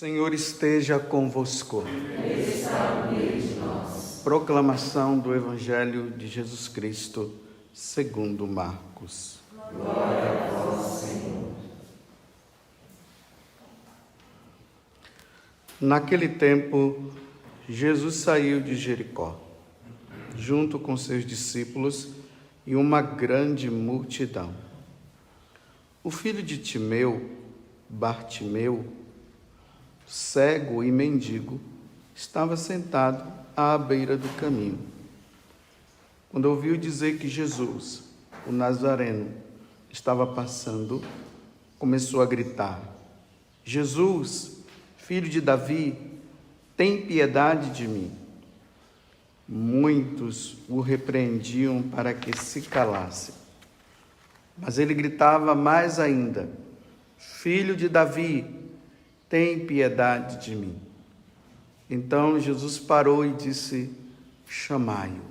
Senhor esteja convosco. Ele está no meio de nós. Proclamação do Evangelho de Jesus Cristo, segundo Marcos. Glória a vós, Senhor. Naquele tempo, Jesus saiu de Jericó, junto com seus discípulos e uma grande multidão. O filho de Timeu, Bartimeu, cego e mendigo, estava sentado à beira do caminho. Quando ouviu dizer que Jesus, o Nazareno, estava passando, começou a gritar: Jesus, filho de Davi, tem piedade de mim. Muitos o repreendiam para que se calasse. Mas ele gritava mais ainda: Filho de Davi, tem piedade de mim. Então Jesus parou e disse: chamai-o.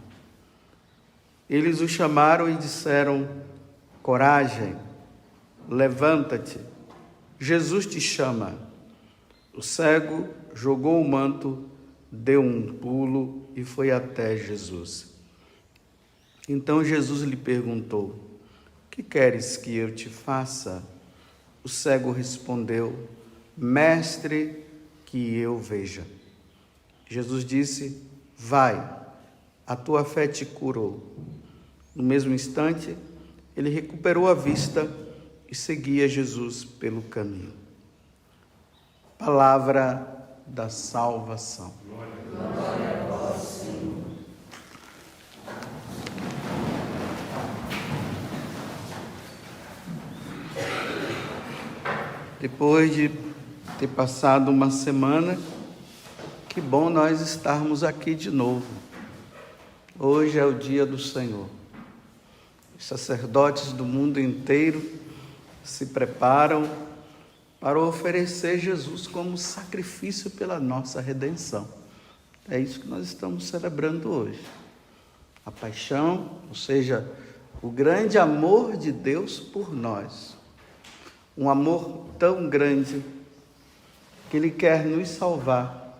Eles o chamaram e disseram: coragem, levanta-te, Jesus te chama. O cego jogou o manto, deu um pulo e foi até Jesus. Então Jesus lhe perguntou: que queres que eu te faça? O cego respondeu: Mestre, que eu veja. Jesus disse: vai, a tua fé te curou. No mesmo instante, ele recuperou a vista e seguia Jesus pelo caminho. Palavra da salvação. Glória a vós, Senhor. Depois de ter passado uma semana, que bom nós estarmos aqui de novo. Hoje é o dia do Senhor. Os sacerdotes do mundo inteiro se preparam para oferecer Jesus como sacrifício pela nossa redenção. É isso que nós estamos celebrando hoje. A paixão, ou seja, o grande amor de Deus por nós. Um amor tão grande que Ele quer nos salvar.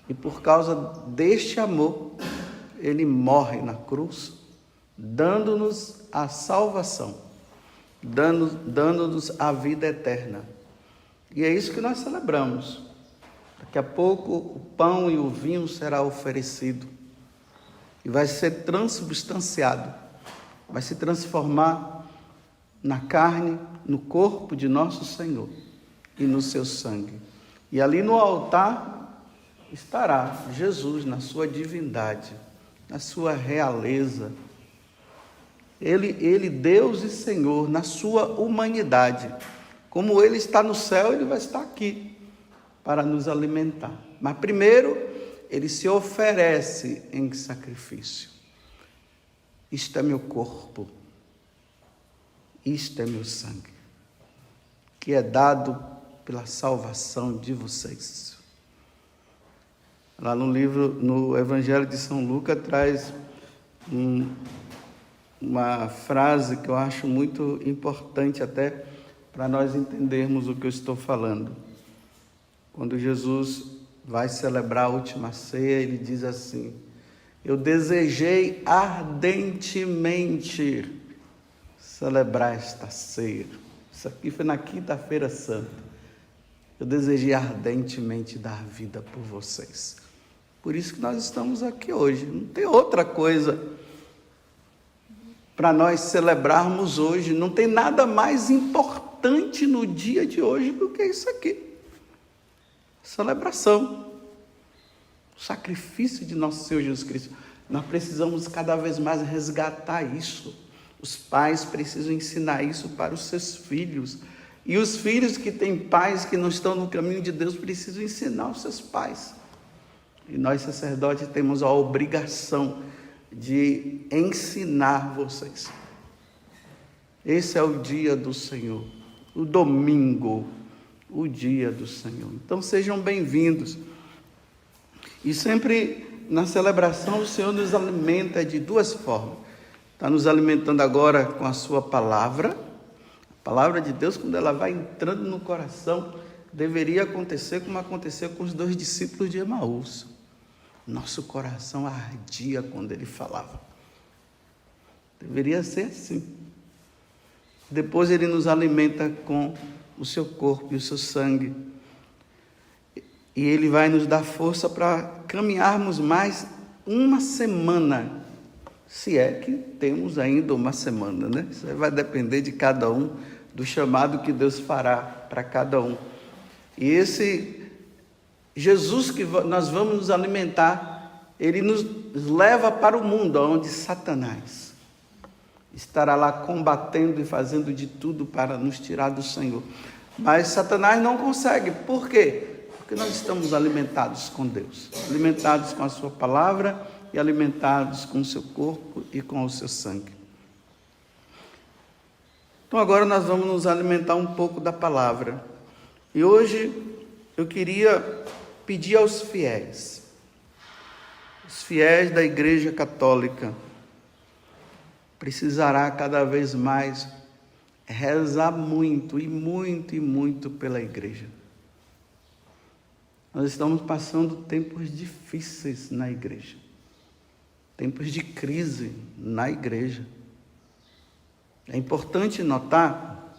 E por causa deste amor, Ele morre na cruz, dando-nos a salvação, dando-nos a vida eterna. E é isso que nós celebramos. Daqui a pouco o pão e o vinho será oferecido e vai ser transubstanciado, vai se transformar na carne, no corpo de nosso Senhor e no seu sangue. E ali no altar estará Jesus na sua divindade, na sua realeza. Ele, Deus e Senhor, na sua humanidade. Como Ele está no céu, Ele vai estar aqui para nos alimentar. Mas primeiro, Ele se oferece em sacrifício. Isto é meu corpo. Isto é meu sangue, que é dado pela salvação de vocês. Lá no Evangelho de São Lucas, traz uma frase que eu acho muito importante até para nós entendermos o que eu estou falando. Quando Jesus vai celebrar a última ceia, ele diz assim: eu desejei ardentemente celebrar esta ceia. Isso aqui foi na quinta-feira santa. Eu desejei ardentemente dar vida por vocês. Por isso que nós estamos aqui hoje. Não tem outra coisa para nós celebrarmos hoje. Não tem nada mais importante no dia de hoje do que isso aqui. Celebração. O sacrifício de nosso Senhor Jesus Cristo. Nós precisamos cada vez mais resgatar isso. Os pais precisam ensinar isso para os seus filhos. E os filhos que têm pais que não estão no caminho de Deus precisam ensinar os seus pais. E nós, sacerdotes, temos a obrigação de ensinar vocês. Esse é o dia do Senhor. O domingo, o dia do Senhor. Então sejam bem-vindos. E sempre na celebração o Senhor nos alimenta de duas formas. Está nos alimentando agora com a sua palavra. A palavra de Deus, quando ela vai entrando no coração, deveria acontecer como aconteceu com os 2 discípulos de Emaús. Nosso coração ardia quando ele falava. Deveria ser assim. Depois ele nos alimenta com o seu corpo e o seu sangue. E ele vai nos dar força para caminharmos mais uma semana. Se é que temos ainda uma semana, né? Isso vai depender de cada um, do chamado que Deus fará para cada um. E esse Jesus que nós vamos nos alimentar, ele nos leva para o mundo, onde Satanás estará lá combatendo e fazendo de tudo para nos tirar do Senhor. Mas Satanás não consegue. Por quê? Porque nós estamos alimentados com Deus, alimentados com a sua palavra e alimentados com o seu corpo e com o seu sangue. Então agora nós vamos nos alimentar um pouco da palavra. E hoje eu queria pedir aos fiéis, os fiéis da Igreja Católica, precisará cada vez mais rezar muito e muito e muito pela igreja. Nós estamos passando tempos difíceis na igreja, tempos de crise na igreja. É importante notar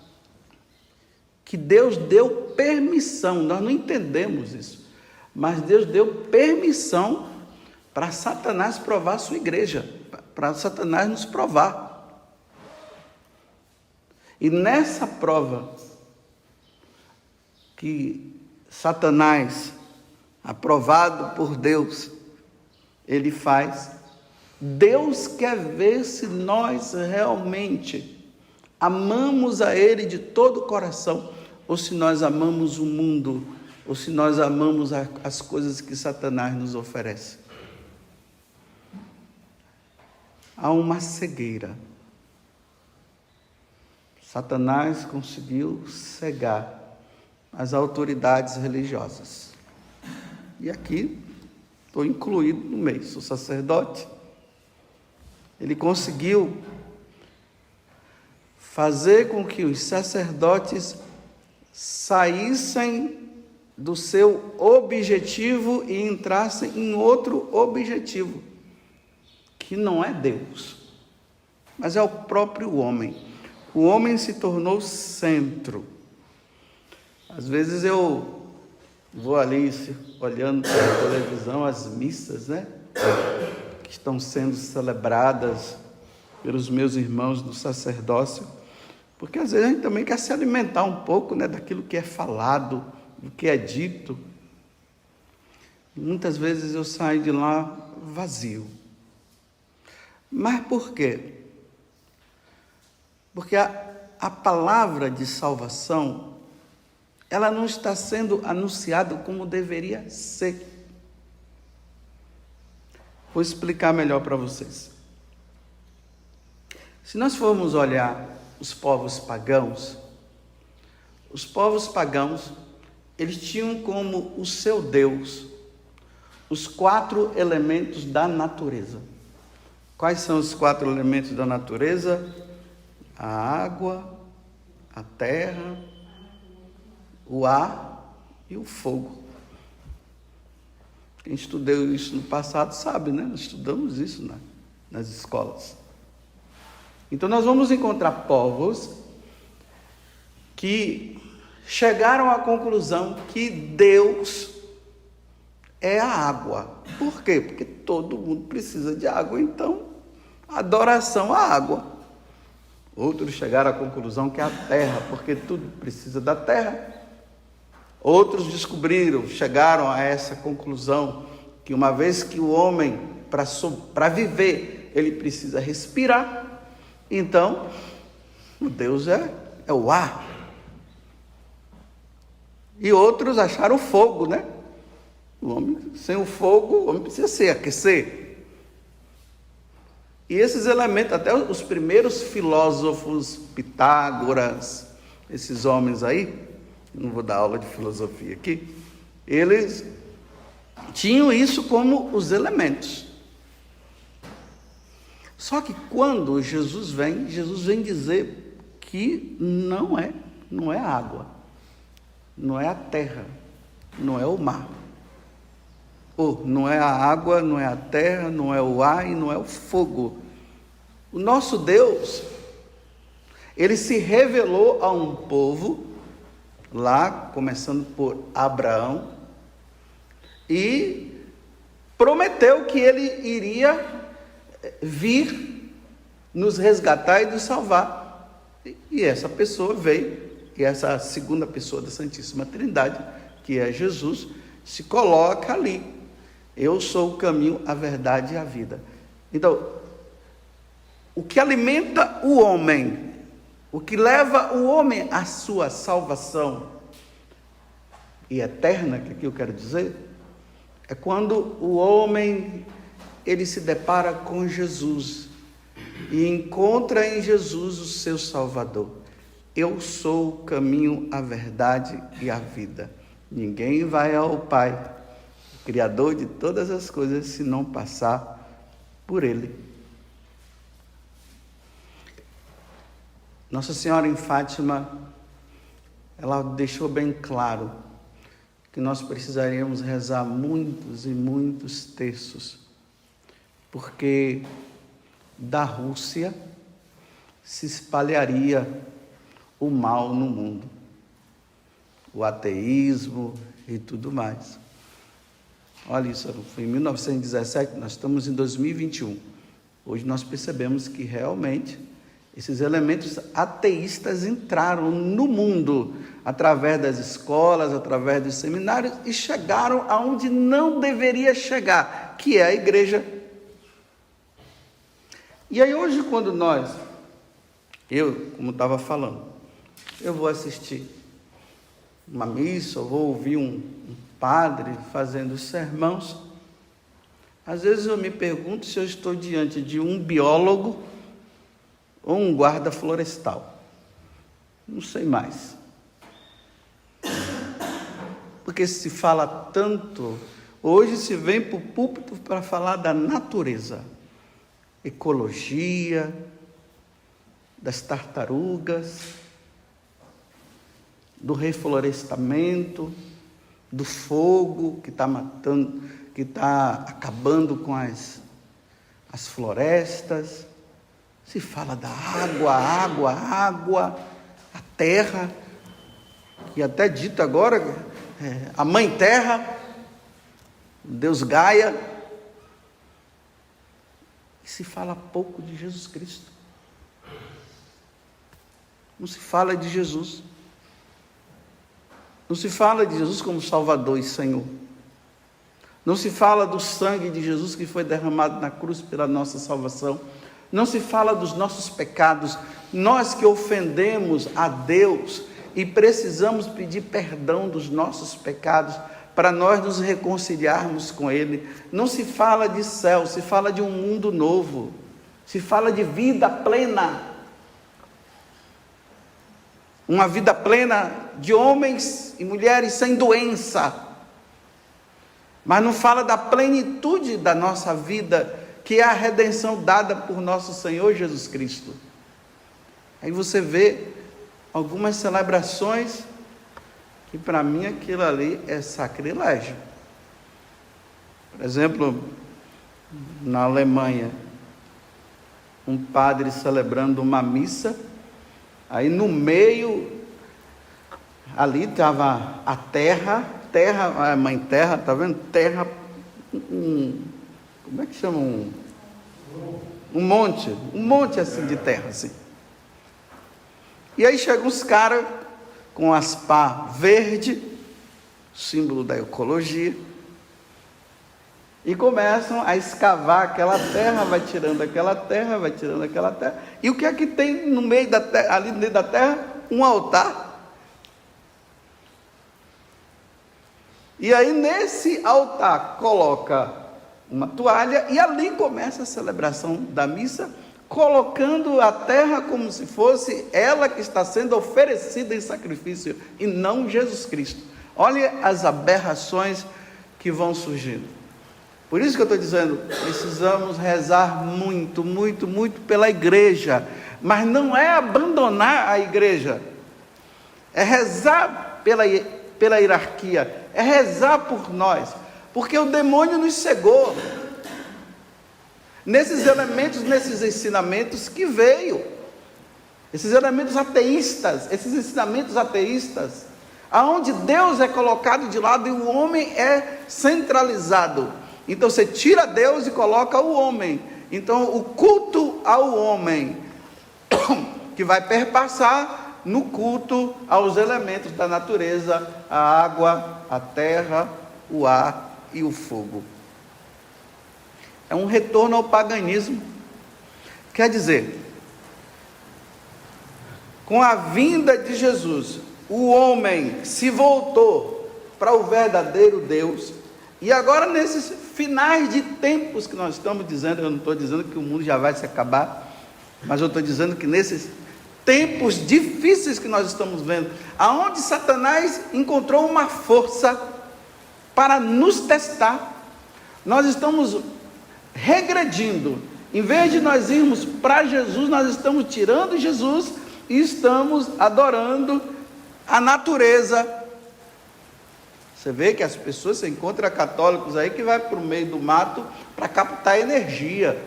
que Deus deu permissão, nós não entendemos isso, mas Deus deu permissão para Satanás provar a sua igreja, para Satanás nos provar. E nessa prova que Satanás, aprovado por Deus, ele faz, Deus quer ver se nós realmente amamos a Ele de todo o coração, ou se nós amamos o mundo, ou se nós amamos as coisas que Satanás nos oferece. Há uma cegueira. Satanás conseguiu cegar as autoridades religiosas. E aqui estou incluído no meio, sou sacerdote. Ele conseguiu fazer com que os sacerdotes saíssem do seu objetivo e entrassem em outro objetivo, que não é Deus, mas é o próprio homem. O homem se tornou centro. Às vezes eu vou ali olhando pela televisão as missas, né, que estão sendo celebradas pelos meus irmãos do sacerdócio, porque às vezes a gente também quer se alimentar um pouco, né, daquilo que é falado, do que é dito. Muitas vezes eu saio de lá vazio. Mas por quê? Porque a palavra de salvação, ela não está sendo anunciada como deveria ser. Vou explicar melhor para vocês. Se nós formos olhar os povos pagãos, eles tinham como o seu Deus os 4 elementos da natureza. Quais são os 4 elementos da natureza? A água, a terra, o ar e o fogo. Quem estudou isso no passado sabe, né? Nós estudamos isso nas escolas. Então nós vamos encontrar povos que chegaram à conclusão que Deus é a água. Por quê? Porque todo mundo precisa de água, então adoração à água. Outros chegaram à conclusão que é a terra, porque tudo precisa da terra. Outros chegaram a essa conclusão, que uma vez que o homem, para viver, ele precisa respirar, então, o Deus é o ar. E outros acharam o fogo, né? O homem, sem o fogo, o homem precisa se aquecer. E esses elementos, até os primeiros filósofos, Pitágoras, esses homens aí, não vou dar aula de filosofia aqui, eles tinham isso como os elementos. Só que quando Jesus vem dizer que não é água. não é a terra, não é o mar. Não é a água, não é a terra, não é o ar e não é o fogo. O nosso Deus, ele se revelou a um povo, lá, começando por Abraão, e prometeu que ele iria vir nos resgatar e nos salvar. E essa pessoa veio, e essa segunda pessoa da Santíssima Trindade, que é Jesus, se coloca ali. Eu sou o caminho, a verdade e a vida. Então, o que alimenta o homem, o que leva o homem à sua salvação e eterna, que aqui eu quero dizer, é quando o homem ele se depara com Jesus e encontra em Jesus o seu Salvador. Eu sou o caminho, a verdade e a vida. Ninguém vai ao Pai, o Criador de todas as coisas, se não passar por Ele. Nossa Senhora em Fátima, ela deixou bem claro que nós precisaríamos rezar muitos e muitos terços, porque da Rússia se espalharia o mal no mundo, o ateísmo e tudo mais. Olha isso, foi em 1917, nós estamos em 2021. Hoje nós percebemos que realmente esses elementos ateístas entraram no mundo através das escolas, através dos seminários e chegaram aonde não deveria chegar, que é a igreja. E aí hoje quando eu, como estava falando, eu vou assistir uma missa, eu vou ouvir um padre fazendo sermãos, às vezes eu me pergunto se eu estou diante de um biólogo ou um guarda florestal. Não sei mais. Porque se fala tanto, hoje se vem para o púlpito para falar da natureza, ecologia, das tartarugas, do reflorestamento, do fogo que está matando, que está acabando com as florestas. Se fala da água, a terra, que até dito agora, a mãe terra, Deus Gaia. E se fala pouco de Jesus Cristo. Não se fala de Jesus. Não se fala de Jesus como Salvador e Senhor. Não se fala do sangue de Jesus que foi derramado na cruz pela nossa salvação. Não se fala dos nossos pecados. Nós que ofendemos a Deus e precisamos pedir perdão dos nossos pecados para nós nos reconciliarmos com Ele. Não se fala de céu, se fala de um mundo novo. Se fala de vida plena. Uma vida plena de homens e mulheres sem doença. Mas não fala da plenitude da nossa vida, que é a redenção dada por nosso Senhor Jesus Cristo. Aí você vê algumas celebrações que para mim aquilo ali é sacrilégio. Por exemplo, na Alemanha, um padre celebrando uma missa, aí no meio, ali estava a terra, a mãe terra, está vendo? Terra, como é que chama? Um monte assim de terra, assim. E aí chegam uns caras com as pá verde, símbolo da ecologia, e começam a escavar aquela terra, vai tirando aquela terra, e o que é que tem no meio da terra, ali dentro da terra? Um altar. E aí nesse altar coloca uma toalha, e ali começa a celebração da missa, colocando a terra como se fosse ela que está sendo oferecida em sacrifício, e não Jesus Cristo. Olha as aberrações que vão surgindo. Por isso que eu estou dizendo, precisamos rezar muito, muito, muito pela igreja, mas não é abandonar a igreja, é rezar pela hierarquia, é rezar por nós, porque o demônio nos cegou nesses elementos, nesses ensinamentos que veio, esses elementos ateístas, esses ensinamentos ateístas, aonde Deus é colocado de lado e o homem é centralizado. Então você tira Deus e coloca o homem. Então o culto ao homem, que vai perpassar no culto aos elementos da natureza, a água, a terra, o ar e o fogo. É um retorno ao paganismo. Quer dizer, com a vinda de Jesus, o homem se voltou para o verdadeiro Deus. E agora, nesses finais de tempos que nós estamos dizendo, eu não estou dizendo que o mundo já vai se acabar, mas eu estou dizendo que nesses tempos difíceis que nós estamos vendo, aonde Satanás encontrou uma força para nos testar, nós estamos regredindo. Em vez de nós irmos para Jesus, nós estamos tirando Jesus e estamos adorando a natureza. Você vê que as pessoas, você encontra católicos aí que vai para o meio do mato para captar energia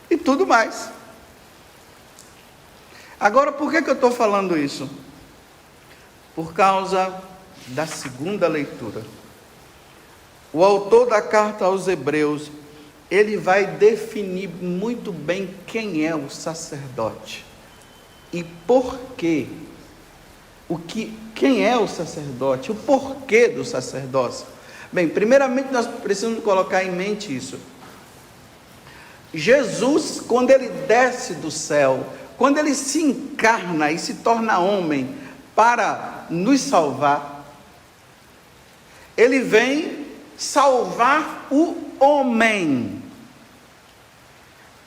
e tudo mais. Agora, por que eu estou falando isso? Por causa da segunda leitura. O autor da carta aos Hebreus, ele vai definir muito bem quem é o sacerdote e por quê. Quem é o sacerdote, o porquê do sacerdócio. Bem, primeiramente nós precisamos colocar em mente isso. Jesus, quando ele desce do céu, quando ele se encarna e se torna homem para nos salvar, ele vem salvar o homem.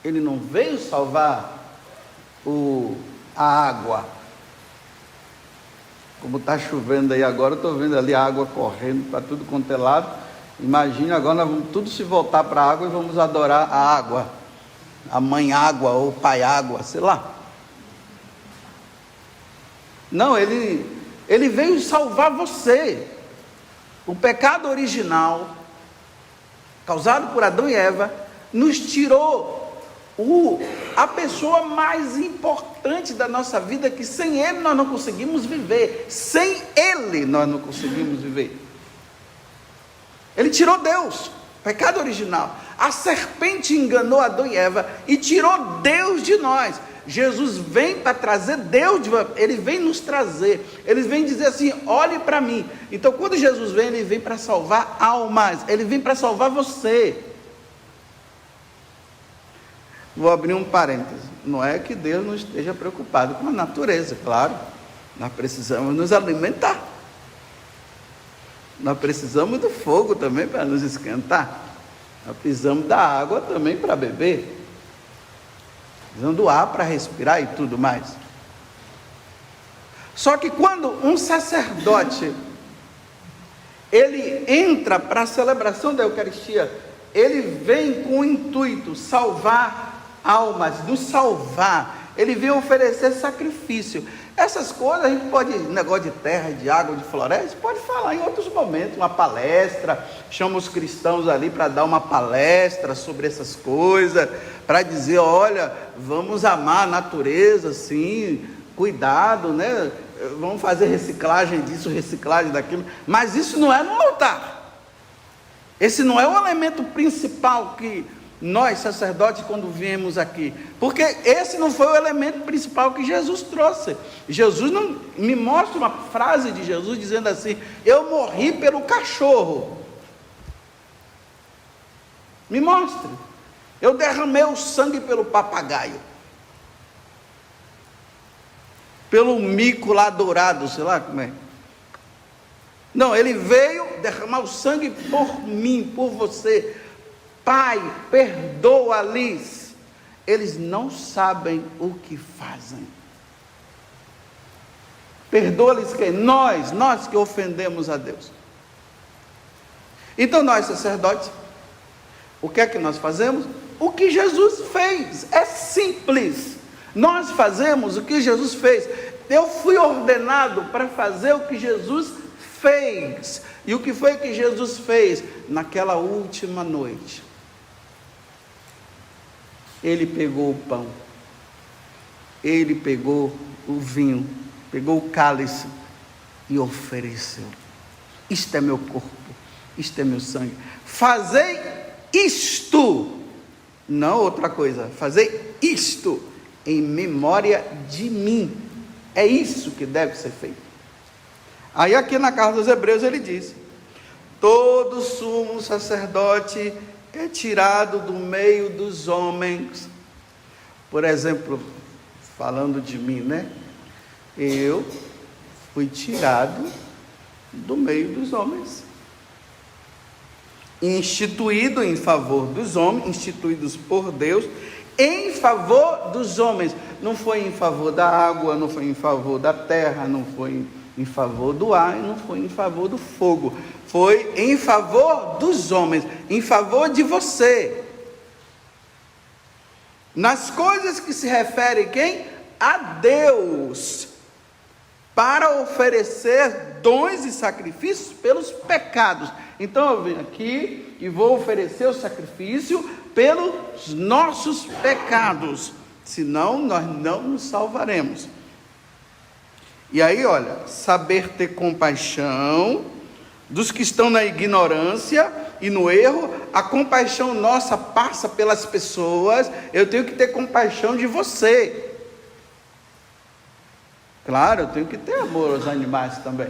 Ele não veio salvar a água. Como está chovendo aí agora, eu estou vendo ali a água correndo para tudo quanto é lado. Imagine agora, nós vamos tudo se voltar para a água e vamos adorar a água, a mãe água ou o pai água, sei lá. Não, ele veio salvar você. O pecado original, causado por Adão e Eva, nos tirou a pessoa mais importante da nossa vida, que sem ele nós não conseguimos viver. Sem ele nós não conseguimos viver. Ele tirou Deus, pecado original. A serpente enganou Adão e Eva e tirou Deus de nós. Jesus vem para trazer Deus, ele vem nos trazer, ele vem dizer assim: olhe para mim. Então quando Jesus vem, ele vem para salvar almas, ele vem para salvar você. Vou abrir um parêntese, não é que Deus não esteja preocupado com a natureza, claro, nós precisamos nos alimentar, nós precisamos do fogo também para nos esquentar, nós precisamos da água também para beber, precisamos do ar para respirar e tudo mais. Só que quando um sacerdote, ele entra para a celebração da Eucaristia, ele vem com o intuito salvar almas, nos salvar, ele vem oferecer sacrifício. Essas coisas a gente pode, negócio de terra, de água, de floresta, pode falar em outros momentos, uma palestra, chama os cristãos ali para dar uma palestra sobre essas coisas, para dizer: olha, vamos amar a natureza, sim, cuidado, né? Vamos fazer reciclagem disso, reciclagem daquilo, mas isso não é no altar. Esse não é o elemento principal que nós, sacerdotes, quando viemos aqui, porque esse não foi o elemento principal que Jesus trouxe. Jesus não me mostra uma frase de Jesus dizendo assim: eu morri pelo cachorro. Me mostre. Eu derramei o sangue pelo papagaio, pelo mico lá dourado, sei lá como é. Não, ele veio derramar o sangue por mim, por você. Pai, perdoa-lhes, eles não sabem o que fazem. Perdoa-lhes quem? Nós que ofendemos a Deus. Então nós, sacerdotes, o que é que nós fazemos? O que Jesus fez, é simples. Nós fazemos o que Jesus fez. eu fui ordenado para fazer o que Jesus fez. E o que foi que Jesus fez naquela última noite? Ele pegou o pão, ele pegou o vinho, pegou o cálice e ofereceu. Isto é meu corpo, isto é meu sangue. Fazei isto, não outra coisa, fazei isto em memória de mim. É isso que deve ser feito. Aí aqui na carta dos Hebreus ele diz: todo sumo sacerdote é tirado do meio dos homens. Por exemplo, falando de mim, né? Eu fui tirado do meio dos homens, instituído em favor dos homens, instituídos por Deus, em favor dos homens. Não foi em favor da água, não foi em favor da terra, não foi em favor do ar, e não foi em favor do fogo. Foi em favor dos homens, em favor de você. Nas coisas que se refere quem? A Deus, para oferecer dons e sacrifícios pelos pecados. Então eu venho aqui e vou oferecer o sacrifício pelos nossos pecados, senão nós não nos salvaremos. E aí, olha, saber ter compaixão dos que estão na ignorância e no erro. A compaixão nossa passa pelas pessoas. Eu tenho que ter compaixão de você. Claro, eu tenho que ter amor aos animais também.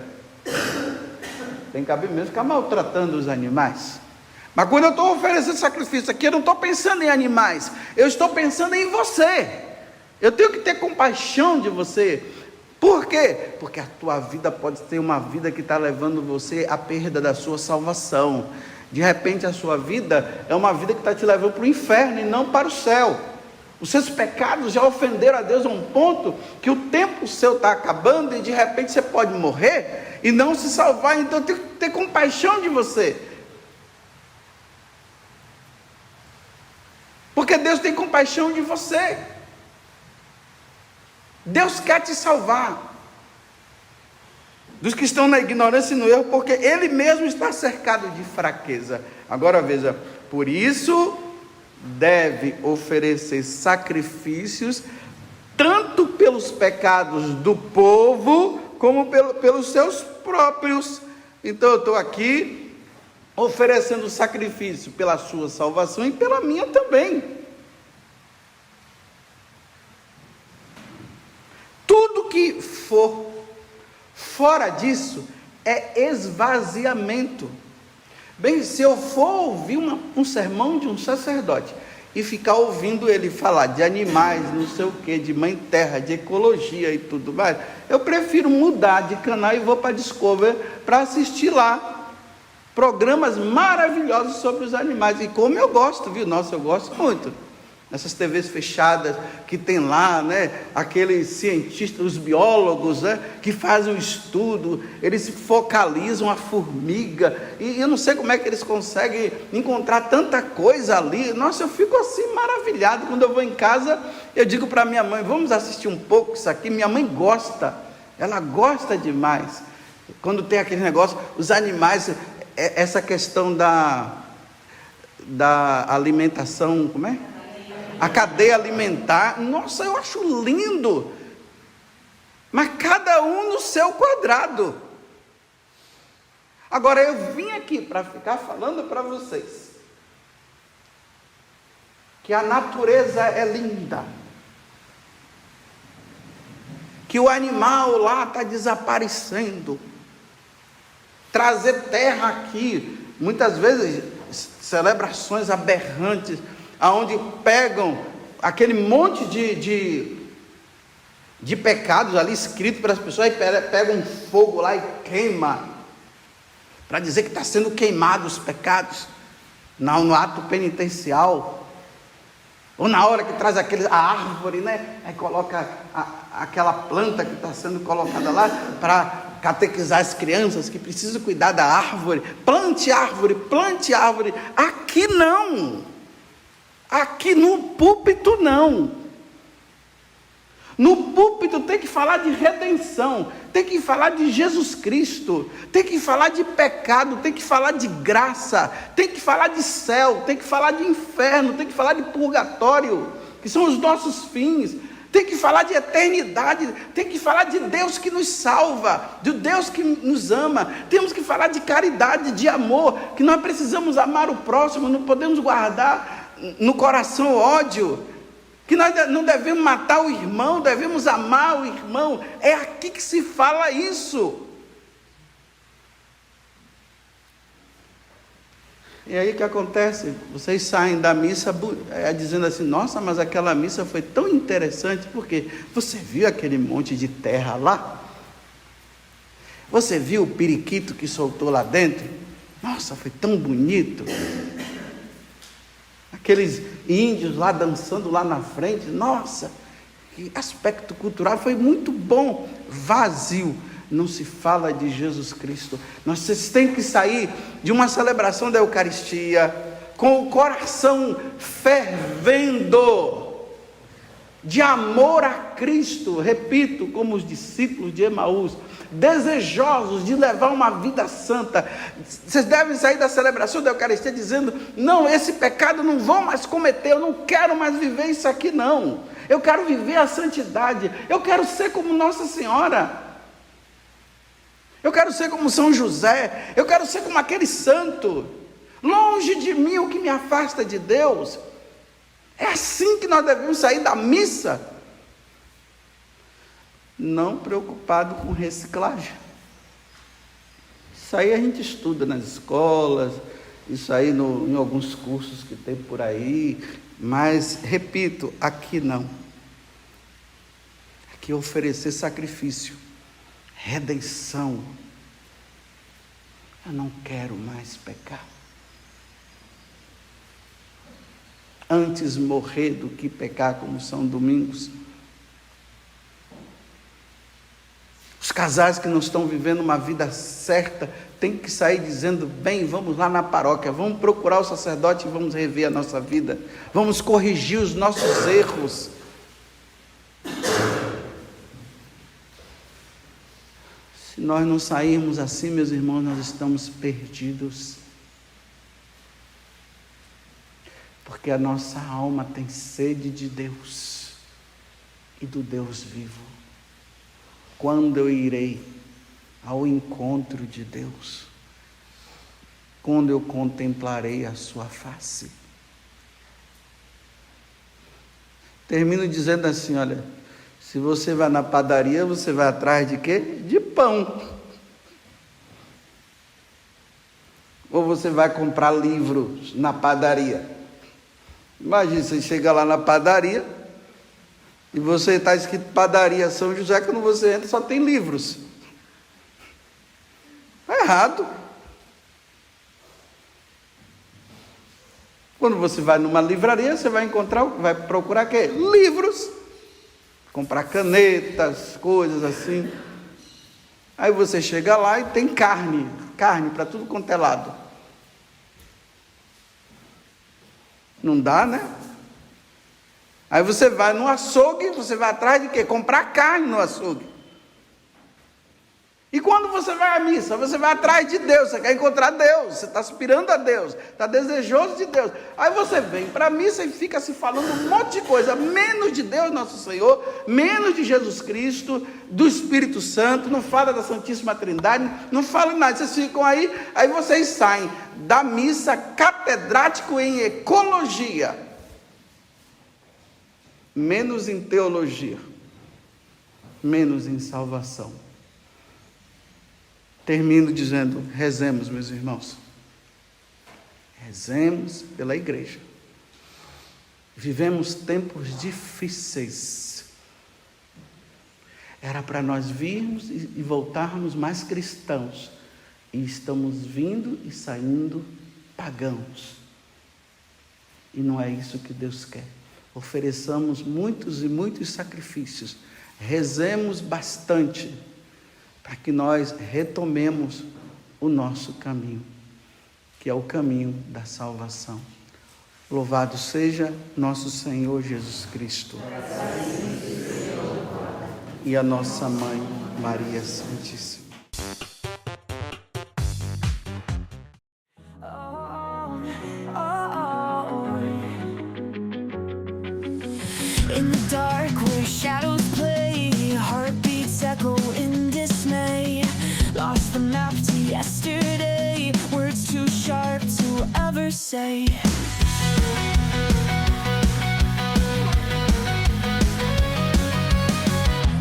Tem cabimento ficar maltratando os animais. Mas quando eu estou oferecendo sacrifício aqui, eu não estou pensando em animais, eu estou pensando em você. Eu tenho que ter compaixão de você. Por quê? Porque a tua vida pode ser uma vida que está levando você à perda da sua salvação. De repente a sua vida é uma vida que está te levando para o inferno e não para o céu. Os seus pecados já ofenderam a Deus a um ponto que o tempo seu está acabando e de repente você pode morrer e não se salvar. Então eu tenho que ter compaixão de você. Porque Deus tem compaixão de você. Deus quer te salvar dos que estão na ignorância e no erro, porque Ele mesmo está cercado de fraqueza. Agora veja, por isso deve oferecer sacrifícios, tanto pelos pecados do povo, como pelos seus próprios. Então eu estou aqui oferecendo sacrifício pela sua salvação e pela minha também. Tudo que for fora disso é esvaziamento. Bem, se eu for ouvir um sermão de um sacerdote e ficar ouvindo ele falar de animais, não sei o que, de mãe terra, de ecologia e tudo mais, eu prefiro mudar de canal e vou para a Discovery para assistir lá programas maravilhosos sobre os animais. E como eu gosto, viu? Nossa, eu gosto muito. Essas TVs fechadas que tem lá, né, aqueles cientistas, os biólogos, né, que fazem um estudo, eles focalizam a formiga, e eu não sei como é que eles conseguem encontrar tanta coisa ali. Nossa, eu fico assim maravilhado. Quando eu vou em casa, eu digo para minha mãe: vamos assistir um pouco isso aqui. Minha mãe gosta, ela gosta demais. Quando tem aquele negócio, os animais, essa questão da alimentação, como é? A cadeia alimentar, nossa, eu acho lindo, mas cada um no seu quadrado. Agora eu vim aqui para ficar falando para vocês que a natureza é linda, que o animal lá está desaparecendo, trazer terra aqui, muitas vezes celebrações aberrantes, aonde pegam aquele monte de pecados ali escritos para as pessoas, e pegam um fogo lá e queima, para dizer que está sendo queimado os pecados, no ato penitencial, ou na hora que traz a árvore, né? Aí coloca aquela planta que está sendo colocada lá, para catequizar as crianças que precisam cuidar da árvore. Plante árvore, plante árvore. Aqui não. Aqui no púlpito não. No púlpito tem que falar de redenção, tem que falar de Jesus Cristo, tem que falar de pecado, tem que falar de graça, tem que falar de céu, tem que falar de inferno, tem que falar de purgatório, que são os nossos fins, tem que falar de eternidade, tem que falar de Deus que nos salva, de Deus que nos ama, temos que falar de caridade, de amor, que nós precisamos amar o próximo, não podemos guardar no coração ódio, que nós não devemos matar o irmão, devemos amar o irmão. É aqui que se fala isso. E aí o que acontece? Vocês saem da missa dizendo assim, nossa, mas aquela missa foi tão interessante, porque você viu aquele monte de terra lá? Você viu o periquito que soltou lá dentro? Nossa, foi tão bonito. Aqueles índios lá dançando lá na frente, nossa, que aspecto cultural, foi muito bom. Vazio, não se fala de Jesus Cristo. Vocês têm que sair de uma celebração da Eucaristia com o coração fervendo de amor a Cristo, repito, como os discípulos de Emaús, desejosos de levar uma vida santa. Vocês devem sair da celebração da Eucaristia dizendo, não, esse pecado não vou mais cometer, eu não quero mais viver isso aqui não, eu quero viver a santidade, eu quero ser como Nossa Senhora, eu quero ser como São José, eu quero ser como aquele santo, longe de mim o que me afasta de Deus. É assim que nós devemos sair da missa, não preocupado com reciclagem. Isso aí a gente estuda nas escolas, isso aí em alguns cursos que tem por aí, mas, repito, aqui não. Aqui é oferecer sacrifício, redenção. Eu não quero mais pecar. Antes morrer do que pecar, como São Domingos. Os casais que não estão vivendo uma vida certa têm que sair dizendo, bem, vamos lá na paróquia, vamos procurar o sacerdote e vamos rever a nossa vida, vamos corrigir os nossos erros. Se nós não sairmos assim, meus irmãos, nós estamos perdidos. Porque a nossa alma tem sede de Deus e do Deus vivo. Quando eu irei ao encontro de Deus? Quando eu contemplarei a sua face? Termino dizendo assim, olha, se você vai na padaria, você vai atrás de quê? De pão. Ou você vai comprar livros na padaria. Imagina, você chega lá na padaria e você está escrito padaria São José, quando você entra só tem livros. Está errado. Quando você vai numa livraria, você vai procurar o quê? Livros. Comprar canetas, coisas assim. Aí você chega lá e tem carne para tudo quanto é lado. Não dá, né? Aí você vai no açougue, você vai atrás de quê? Comprar carne no açougue. E quando você vai à missa, você vai atrás de Deus, você quer encontrar Deus, você está aspirando a Deus, está desejoso de Deus. Aí você vem para a missa e fica se falando um monte de coisa, menos de Deus nosso Senhor, menos de Jesus Cristo, do Espírito Santo, não fala da Santíssima Trindade, não fala nada. Vocês ficam aí vocês saem da missa catedrático em ecologia, menos em teologia, menos em salvação. Termino dizendo, rezemos, meus irmãos. Rezemos pela igreja. Vivemos tempos difíceis. Era para nós virmos e voltarmos mais cristãos. E estamos vindo e saindo pagãos. E não é isso que Deus quer. Ofereçamos muitos e muitos sacrifícios. Rezemos bastante, para que nós retomemos o nosso caminho, que é o caminho da salvação. Louvado seja nosso Senhor Jesus Cristo. e a nossa Mãe, Maria Santíssima. In the dark where shadows play, heartbeats echo in dismay. Lost the map to yesterday, words too sharp to ever say.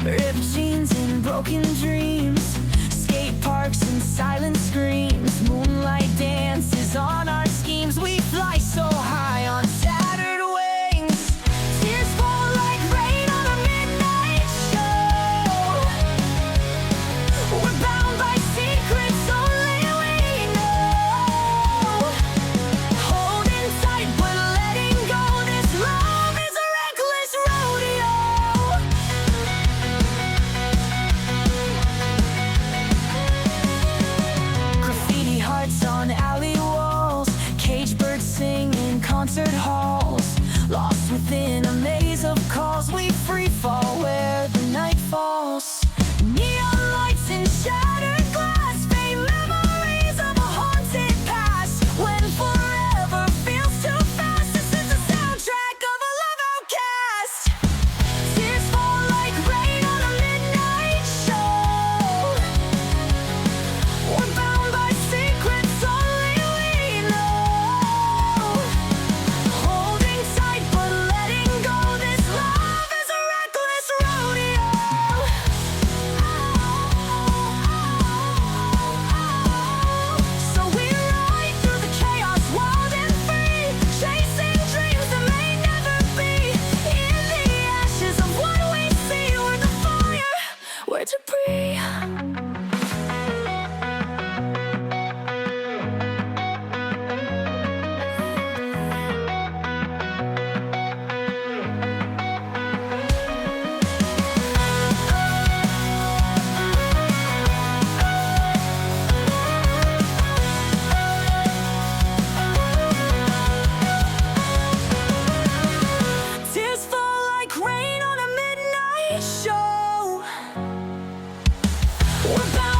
Ripped jeans and broken dreams, skate parks and silent screams. Moonlight dances on our schemes. We fly so high on shattered wings. Tears fall like rain on a midnight show. We're bound by secrets only we know. Holding tight but letting go. This love is a reckless rodeo. Graffiti hearts on alley walls, cage birds sing in concert halls. Lost within a maze of calls, we free fall where the night falls. Neon lights and shattered glass, fade memories of a haunted past. When forever feels too fast, this is the soundtrack of a love outcast. Tears fall like rain on a midnight show. We're bound by secrets only we know. Holding tight but letting go. This love is a reckless rodeo. So we ride through the chaos, wild and free, chasing dreams that may never be. In the ashes of what we see, we're the fire, we're debris. Tears fall like rain on a midnight show. We're bound